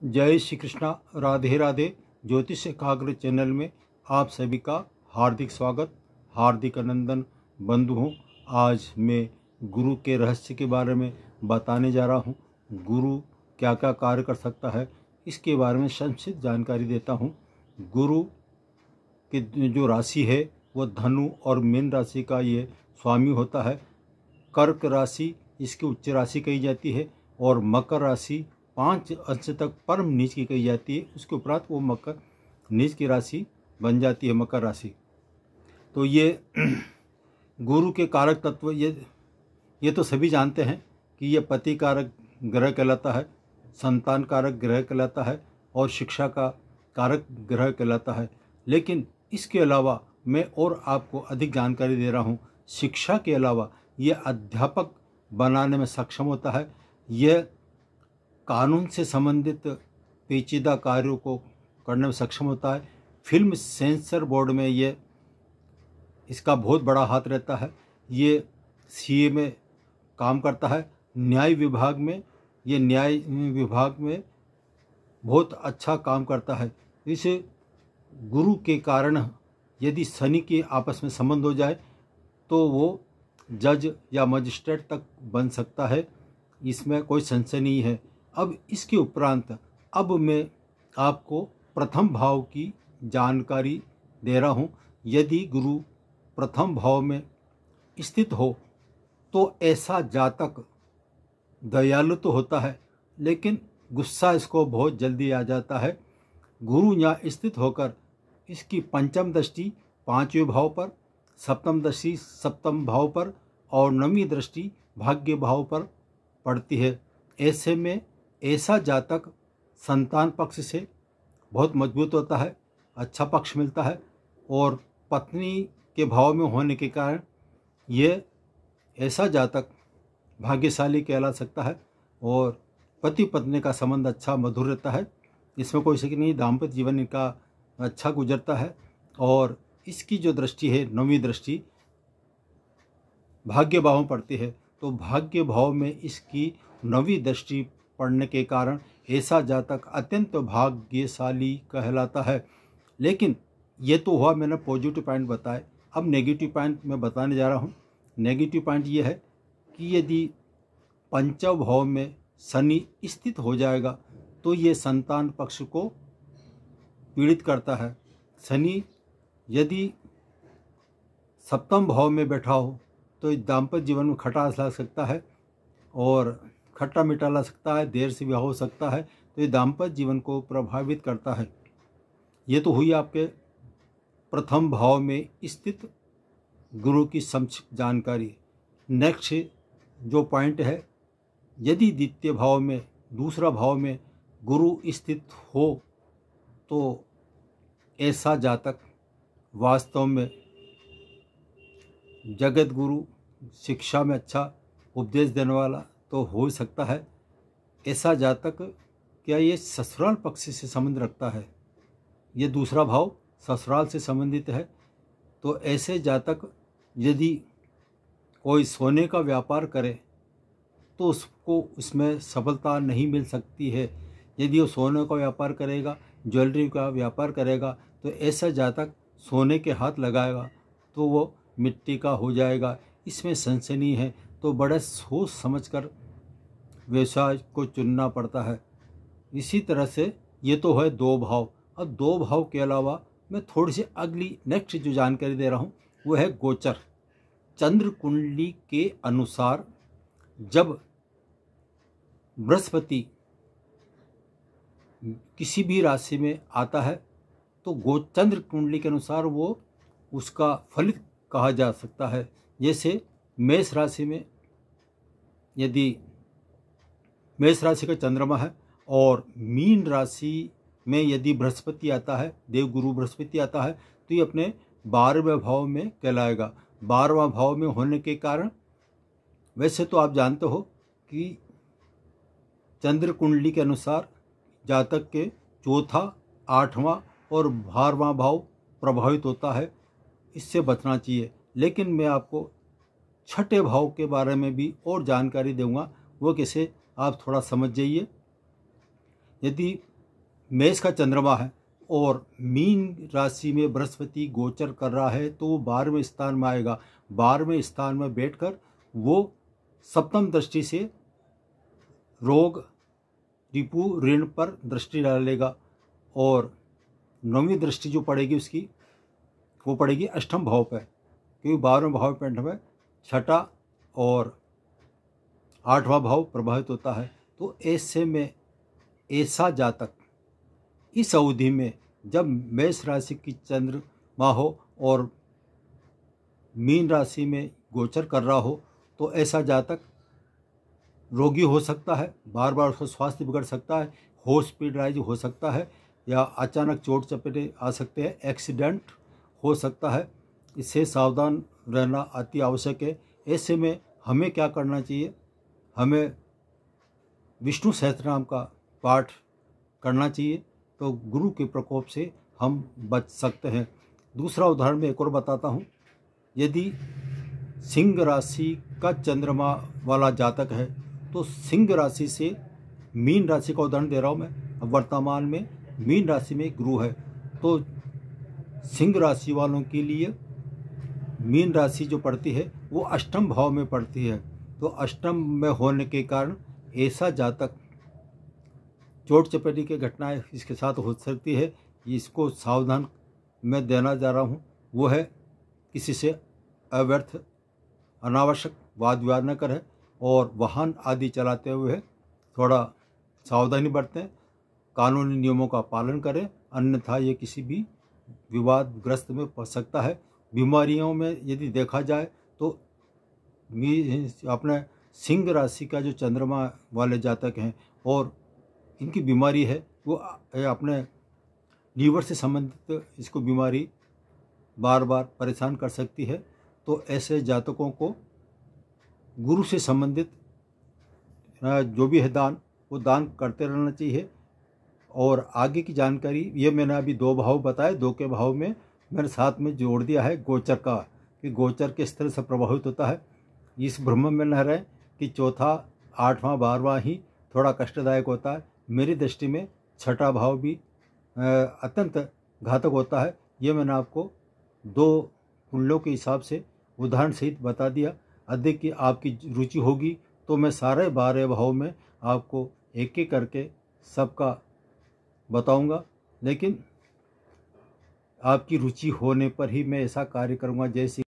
जय श्री कृष्णा, राधे राधे। ज्योतिष एकाग्र चैनल में आप सभी का हार्दिक स्वागत, हार्दिक अभिनंदन। बंधुओं, आज मैं गुरु के रहस्य के बारे में बताने जा रहा हूँ। गुरु क्या क्या कार्य कर सकता है, इसके बारे में संक्षिप्त जानकारी देता हूँ। गुरु की जो राशि है वो धनु और मीन राशि का ये स्वामी होता है। कर्क राशि इसकी उच्च राशि कही जाती है और मकर राशि 5 अंश तक परम नीच की कही जाती है। उसके उपरांत वो मकर नीच की राशि बन जाती है, मकर राशि। तो ये गुरु के कारक तत्व ये तो सभी जानते हैं कि ये पति कारक ग्रह कहलाता है, संतान कारक ग्रह कहलाता है और शिक्षा का कारक ग्रह कहलाता है। लेकिन इसके अलावा मैं और आपको अधिक जानकारी दे रहा हूँ। शिक्षा के अलावा ये अध्यापक बनाने में सक्षम होता है। यह कानून से संबंधित पेचीदा कार्यों को करने में सक्षम होता है। फिल्म सेंसर बोर्ड में ये इसका बहुत बड़ा हाथ रहता है। ये सीए में काम करता है। न्याय विभाग में बहुत अच्छा काम करता है। इस गुरु के कारण यदि शनि के आपस में संबंध हो जाए तो वो जज या मजिस्ट्रेट तक बन सकता है, इसमें कोई संशय नहीं है। अब इसके उपरांत अब मैं आपको प्रथम भाव की जानकारी दे रहा हूँ। यदि गुरु प्रथम भाव में स्थित हो तो ऐसा जातक दयालु तो होता है, लेकिन गुस्सा इसको बहुत जल्दी आ जाता है। गुरु यहाँ स्थित होकर इसकी पंचम दृष्टि 5वें भाव पर, सप्तम दृष्टि 7वें भाव पर और 9वीं दृष्टि भाग्य भाव पर पड़ती है। ऐसे में ऐसा जातक संतान पक्ष से बहुत मजबूत होता है, अच्छा पक्ष मिलता है और पत्नी के भाव में होने के कारण ये ऐसा जातक भाग्यशाली कहला सकता है और पति पत्नी का संबंध अच्छा मधुर रहता है। इसमें कोई शक नहीं, दाम्पत्य जीवन इनका अच्छा गुजरता है। और इसकी जो दृष्टि है 9वीं दृष्टि भाग्य भाव में पड़ती है, तो भाग्य भाव में इसकी 9वीं दृष्टि पड़ने के कारण ऐसा जातक अत्यंत भाग्यशाली कहलाता है। लेकिन ये तो हुआ मैंने पॉजिटिव पॉइंट बताए। अब नेगेटिव पॉइंट मैं बताने जा रहा हूँ। नेगेटिव पॉइंट ये है कि यदि पंचम भाव में शनि स्थित हो जाएगा तो ये संतान पक्ष को पीड़ित करता है। शनि यदि सप्तम भाव में बैठा हो तो दाम्पत्य जीवन में खटास ला सकता है और खट्टा मीठा ला सकता है, देर से विवाह हो सकता है। तो ये दाम्पत्य जीवन को प्रभावित करता है। ये तो हुई आपके प्रथम भाव में स्थित गुरु की संक्षिप्त जानकारी। नेक्स्ट जो पॉइंट है, यदि द्वितीय भाव में, दूसरा भाव में गुरु स्थित हो तो ऐसा जातक वास्तव में जगत गुरु, शिक्षा में अच्छा उपदेश देने वाला तो हो सकता है। ऐसा जातक क्या ये ससुराल पक्ष से संबंध रखता है, ये दूसरा भाव ससुराल से संबंधित है। तो ऐसे जातक यदि कोई सोने का व्यापार करे तो उसको उसमें सफलता नहीं मिल सकती है। यदि वो सोने का व्यापार करेगा, ज्वेलरी का व्यापार करेगा, तो ऐसा जातक सोने के हाथ लगाएगा तो वो मिट्टी का हो जाएगा, इसमें संशय नहीं है। तो बड़ा सोच समझकर व्यवसाय को चुनना पड़ता है। इसी तरह से ये तो है 2 भाव। अब 2 भाव के अलावा मैं थोड़ी सी अगली नेक्स्ट जो जानकारी दे रहा हूँ वो है गोचर। चंद्र कुंडली के अनुसार जब बृहस्पति किसी भी राशि में आता है तो चंद्र कुंडली के अनुसार वो उसका फलित कहा जा सकता है। जैसे मेष राशि में यदि मेष राशि का चंद्रमा है और मीन राशि में यदि बृहस्पति आता है, देवगुरु बृहस्पति आता है, तो ये अपने 12वें भाव में कहलाएगा। 12वां भाव में होने के कारण वैसे तो आप जानते हो कि चंद्र कुंडली के अनुसार जातक के 4था, 8वां और 12वां भाव प्रभावित होता है, इससे बचना चाहिए। लेकिन मैं आपको 6ठे भाव के बारे में भी और जानकारी दूंगा, वो कैसे आप थोड़ा समझ जाइए। यदि मेष का चंद्रमा है और मीन राशि में बृहस्पति गोचर कर रहा है, तो वो 12वें स्थान में आएगा। 12वें स्थान में बैठकर वो सप्तम दृष्टि से रोग, रिपु, ऋण पर दृष्टि डालेगा और 9वीं दृष्टि जो पड़ेगी उसकी वो पड़ेगी अष्टम भाव पर, क्योंकि 12वें भाव में छठा और 8वां भाव प्रभावित होता है। तो ऐसे में ऐसा जातक इस अवधि में जब मेष राशि की चंद्रमा हो और मीन राशि में गोचर कर रहा हो, तो ऐसा जातक रोगी हो सकता है, बार बार उसका स्वास्थ्य बिगड़ सकता है, हॉस्पिटलाइज हो सकता है, या अचानक चोट चपेटे आ सकते हैं, एक्सीडेंट हो सकता है। इससे सावधान रहना अति आवश्यक है। ऐसे में हमें क्या करना चाहिए? हमें विष्णु सहस्त्रनाम का पाठ करना चाहिए, तो गुरु के प्रकोप से हम बच सकते हैं। दूसरा उदाहरण मैं एक और बताता हूँ। यदि सिंह राशि का चंद्रमा वाला जातक है, तो सिंह राशि से मीन राशि का उदाहरण दे रहा हूँ मैं। अब वर्तमान में मीन राशि में गुरु है, तो सिंह राशि वालों के लिए मीन राशि जो पड़ती है वो अष्टम भाव में पड़ती है। तो अष्टम में होने के कारण ऐसा जातक चोट चपेटी की घटनाएं इसके साथ हो सकती है। इसको सावधान मैं देना जा रहा हूँ, वो है किसी से अव्यर्थ अनावश्यक वाद विवाद न करें और वाहन आदि चलाते हुए थोड़ा सावधानी बरतें, कानूनी नियमों का पालन करें, अन्यथा ये किसी भी विवादग्रस्त में फंस सकता है। बीमारियों में यदि देखा जाए तो अपने सिंह राशि का जो चंद्रमा वाले जातक हैं और इनकी बीमारी है वो अपने लीवर से संबंधित इसको बीमारी बार बार परेशान कर सकती है। तो ऐसे जातकों को गुरु से संबंधित जो भी है दान, वो दान करते रहना चाहिए। और आगे की जानकारी ये मैंने अभी 2 भाव बताए, 2 के भाव में मैंने साथ में जोड़ दिया है गोचर का, कि गोचर किस तरह से प्रभावित होता है। इस भ्रम में न रहें कि चौथा, 8वां, 12वां ही थोड़ा कष्टदायक होता है। मेरी दृष्टि में छठा भाव भी अत्यंत घातक होता है। ये मैंने आपको 2 कुंडलों के हिसाब से उदाहरण सहित बता दिया। अधिक की आपकी रुचि होगी तो मैं सारे 12 भाव में आपको एक एक करके सबका बताऊंगा, लेकिन आपकी रुचि होने पर ही मैं ऐसा कार्य करूंगा। जैसे